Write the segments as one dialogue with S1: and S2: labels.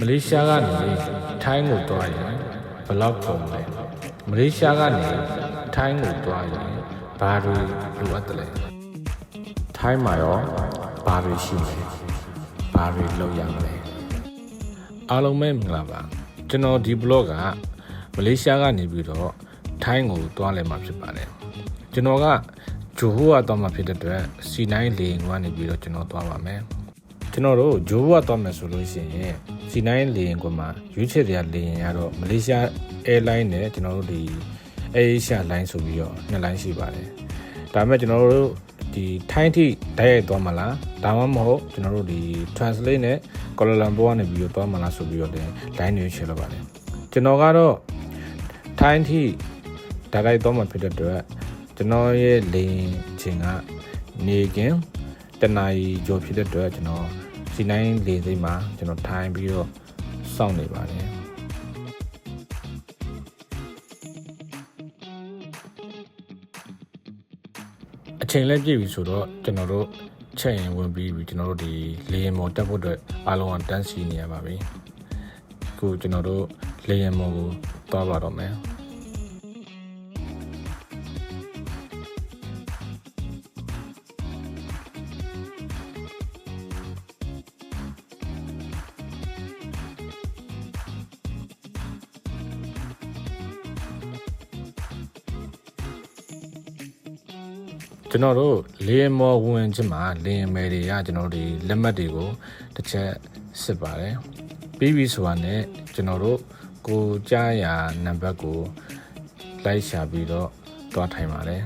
S1: မလေးရှားကနေထိုင်းကိုတွားရင်ဘယ်လောက်ကုန်လဲမလေးရှားကနေထိုင်းကိုတွားရင်ဘာတွေလိုအပ်တယ်လဲထိုင်းမှာရောဘာတွေရှိလဲဘာတွေလုပ်ရမလဲအားလုံးပဲမင်္ဂလာပါကျွန်တော်ဒီ blog ကမလေးရှားကနေပြီးတော့ထိုင်းကိုတွားလဲမှာဖြစ်ပါတယ်ကျွန်တော်ကဂျိုဟိုကတွားမှာဖြစ်တဲ့အတွက် C9 လေယာဉ်ကနေပြီးတော့ကျွန်တော်တွားပါမယ်ကျွန်တော်တို့ဂျိုဟိုကတွားမယ်ဆိုလို့ရှိရင် C9 လေယာဉ်ကမှရွေးချယ်ရလေယာဉ်ကတော့မလေးရှား airline နဲ့ကျွန်တော်တို့ဒီ Asia line ဆိုပြီးတော့နှစ် line ရှိပါတယ်ဒါပေမဲ့ကျွန်တော်တို့ဒီထိုင်းထိတိုက်ရိုက်သွားမှာလားဒါမှမဟုတ်ကျွန်တော်တို့ဒီ translate နဲ့ Kuala Lumpur ကနေပြီးတော့သွားမှာလားဆိုပြီးတော့လည်း line တွေရှင်းလုပ်ပါတယ်ကျွန်တော်ကတော့ထိုင်းထိတိုက်ရိုက်သွားမှာဖြစ်တဲ့အတွက်ကျွန်တော်ရဲ့လေယာဉ်ချိန်ကနေကင်းတနာရီကျော်ဖြစ်တဲ့အတွက်ကျွန်တော် C9 လေစိတ်မှာကျွန်တော်ထိုင်ပြီးတော့စောင့်နေပါတယ်အချိန်လည်းပြည့်ပြီဆိုတော့ကျွန်တော်တို့ချက်ရင်ဝင်ပြီးကျွန်တော်တို့ဒီလေယာဉ်မော်တက်ဖို့အတွက်အားလုံးကတန်းစီနေရပါပြီအခုကျွန်တော်တို့လေယာဉ်မော်ကိုသွားပါတော့မယ်ကျွန်တော်တို့လေယာဉ်မော်ဝင်ချင်းမှာလေယာဉ်မယ်တွေကကျွန်တော်တို့ဒီလက်မှတ်တွေကိုတစ်ချက်စစ်ပါတယ်ပြီးပြီဆိုတာနဲ့ကျွန်တော်တို့ကိုကြားရာနံပါတ်ကိုလိုက်ရှာပြီးတော့တွားထိုင်ပါတယ်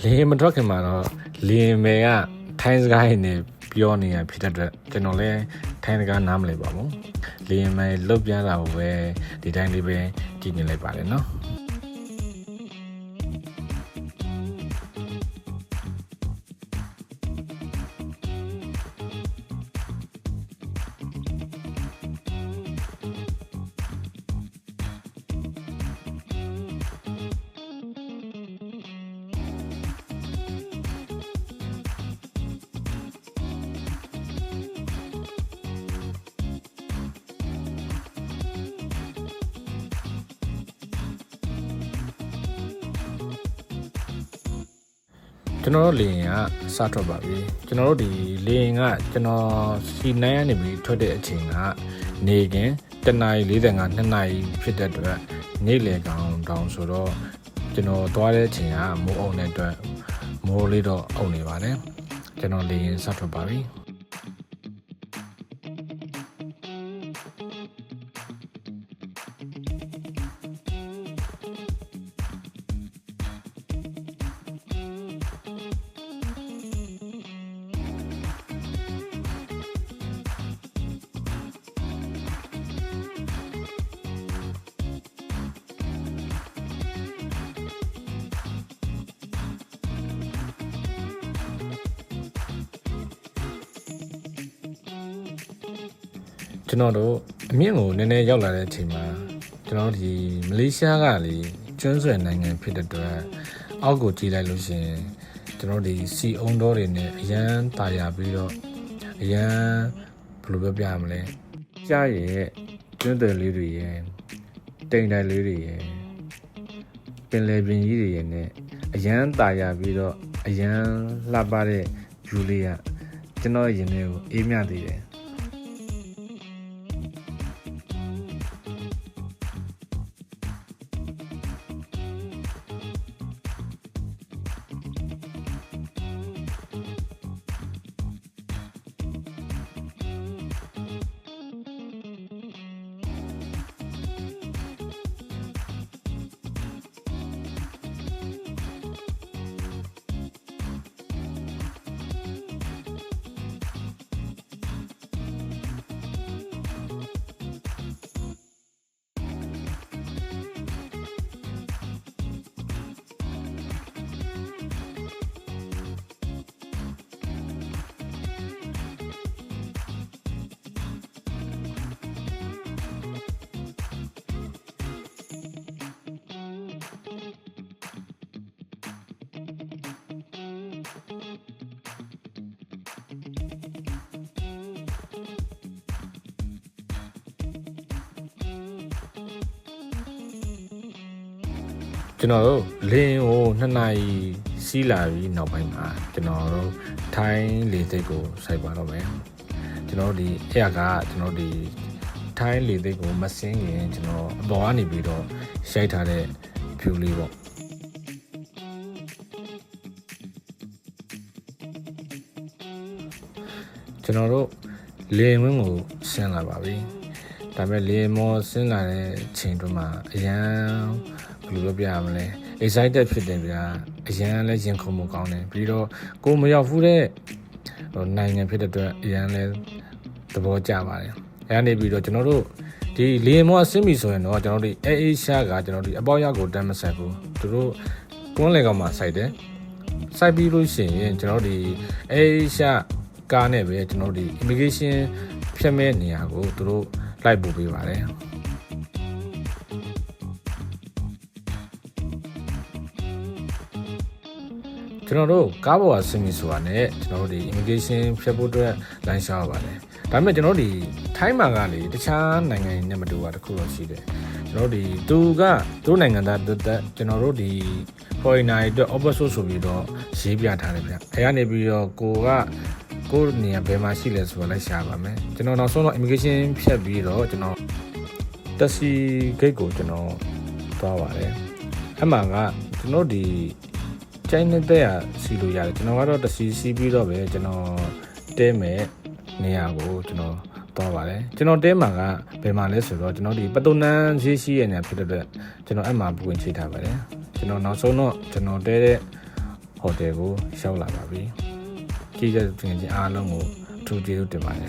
S1: လေယာဉ်မထွက်ခင်မှာတော့လေယာဉ်မယ်ကထိုင်းစကားနဲ့ပြောနေရဖြစ်တဲ့အတွက်ကျွန်တော်လည်းထိုင်းစကားနားမလည်ပါဘူးလေယာဉ်မယ်လုတ်ပြတာကိုပဲဒီတိုင်းလေးပဲကြည့်နေလိုက်ပါတယ်နော်ကျွန်တော်တို့လေယာဉ်ကစထွက်ပါပြီကျွန်တော်တို့ဒီလေယာဉ်ကကျွန်တော် C9 ကနေပြီးထွက်တဲ့အချိန်ကနေကင်း1:45 2နာရီဖြစ်တဲ့အတွက်နေ့လယ်ကောင်တောင်ဆိုတော့ကျွန်တော်သွားတဲ့အချိန်ကမိုးအုံတဲ့အတွက်မိုးလေးတော့အုံနေပါတယ်ကျွန်တော်လေယာဉ်စထွက်ပါပြီကျွန်တော်တို့အမြင့်ကိုနည်းနည်းရောက်လာတဲ့အချိန်မှာကျွန်တော်ဒီမလေးရှားကလေကျွန်းဆွယ်နိုင်ငံဖြစ်တဲ့အတွက်အောက်ကိုကြည့်လိုက်လို့ရှိရင်ကျွန်တော်ဒီစီအုံတော်တွေနဲ့အရန်တာယာပြီးတော့အရန်ဘယ်လိုပြောပြရမလဲကြားရဲ့ကျွန်းတယ်လေးတွေရဲ့တိမ်တိုင်လေးတွေရဲ့ပင်လယ်ပင်ကြီးတွေရဲ့နဲ့အရန်တာယာပြီးတော့အရန်လှပတဲ့ view လေးကကျွန်တော်ရင်ထဲကိုအေးမြသေးတယ် ကျွန်တော်တို့လင်းကို2နာရီစီးလာပြီးနောက်ပိုင်းမှာကျွန်တော်တို့ထိုင်းလေသိက်ကိုစိုက်ပါတော့မယ်ကျွန်တော်ဒီအဲ့ကကျွန်တော်ဒီထိုင်းလေသိက်ကိုမစင်းရင်ကျွန်တော်အပေါ်ကနေပြီးတော့ရှိုက်ထားတဲ့ဖြူလေးပေါ့ကျွန်တော်တို့လေဝင်းကိုဆင်းလာပါပြီဒါပေမဲ့လေမောဆင်းလာတဲ့ချိန်တွင်မှာအရန်ဘယ်လိုပြောပြရမလဲ excited ဖြစ်တယ်ဗျာအရန်လည်းရင်ခုန်မှုကောင်းတယ်ပြီးတော့ကိုမရောက်ဘူးတဲ့နိုင်ငံဖြစ်တဲ့အတွက်အရန်လည်းသဘောကျပါတယ်အဲကနေပြီးတော့ကျွန်တော်တို့ဒီလေမောဆင်းပြီဆိုရင်တော့ကျွန်တော်တို့အေးရှားကကျွန်တော်တို့အပေါက်ရောက်ကိုတမ်းမဆက်ဘူးသူတို့ကွန်းလေကောင်မှာစိုက်တယ်စိုက်ပြီးလို့ရှိရင်ကျွန်တော်တို့အေးရှားကားနဲ့ပဲကျွန်တော်တို့ immigration ဖြတ်မဲ့နေရာကိုသူတို့လိုက်ပို့ပေးပါတယ်ကျွန်တော်တို့ကားပေါ်ကဆင်းပြီဆိုတာနဲ့ကျွန်တော်တို့ဒီ immigration ဖြတ်ဖို့အတွက်လမ်းလျှောက်ရပါတယ်ဒါပေမဲ့ကျွန်တော်တို့ဒီထိုင်းမှာကလေတခြားနိုင်ငံတွေနဲ့မတူတာတခုတော့ရှိတယ်ကျွန်တော်တို့ဒီသူနိုင်ငံသားတက်ကျွန်တော်တို့ဒီ foreigner တွေအတွက် opposite ဆိုပြီးတော့ရေးပြထားတယ်ဗျအဲကနေပြီးတော့ကိုနေရာဘယ်မှာရှိလဲဆိုတော့လိုက်ရှာပါမယ်ကျွန်တော်နောက်ဆုံးတော့ immigration ဖြတ်ပြီးတော့ကျွန်တော်တက်စီ gate ကိုကျွန်တော်သွားပါတယ်အမှန်ကကျွန်တော်ဒီကျိုင်းနေတဲ့ရစီလို့ရတယ်ကျွန်တော်ကတော့တက်စီစီးပြီးတော့ပဲကျွန်တော်တဲမဲ့နေရာကိုကျွန်တော်သွားပါတယ်ကျွန်တော်တဲမှာကဘယ်မှာလဲဆိုတော့ကျွန်တော်ဒီပတုန်နန်းဈေးရှိရနေဖြစ်တဲ့ကျွန်တော်အဲ့မှာပူဝင်ချိထားပါတယ်ကျွန်တော်နောက်ဆုံးတော့ကျွန်တော်တဲတဲ့ဟိုတယ်ကိုရောက်လာပါပြီကြည့်တဲ့ပြင်ချင်းအားလုံးကိုထူးကျေးဇူးတင်ပါတယ်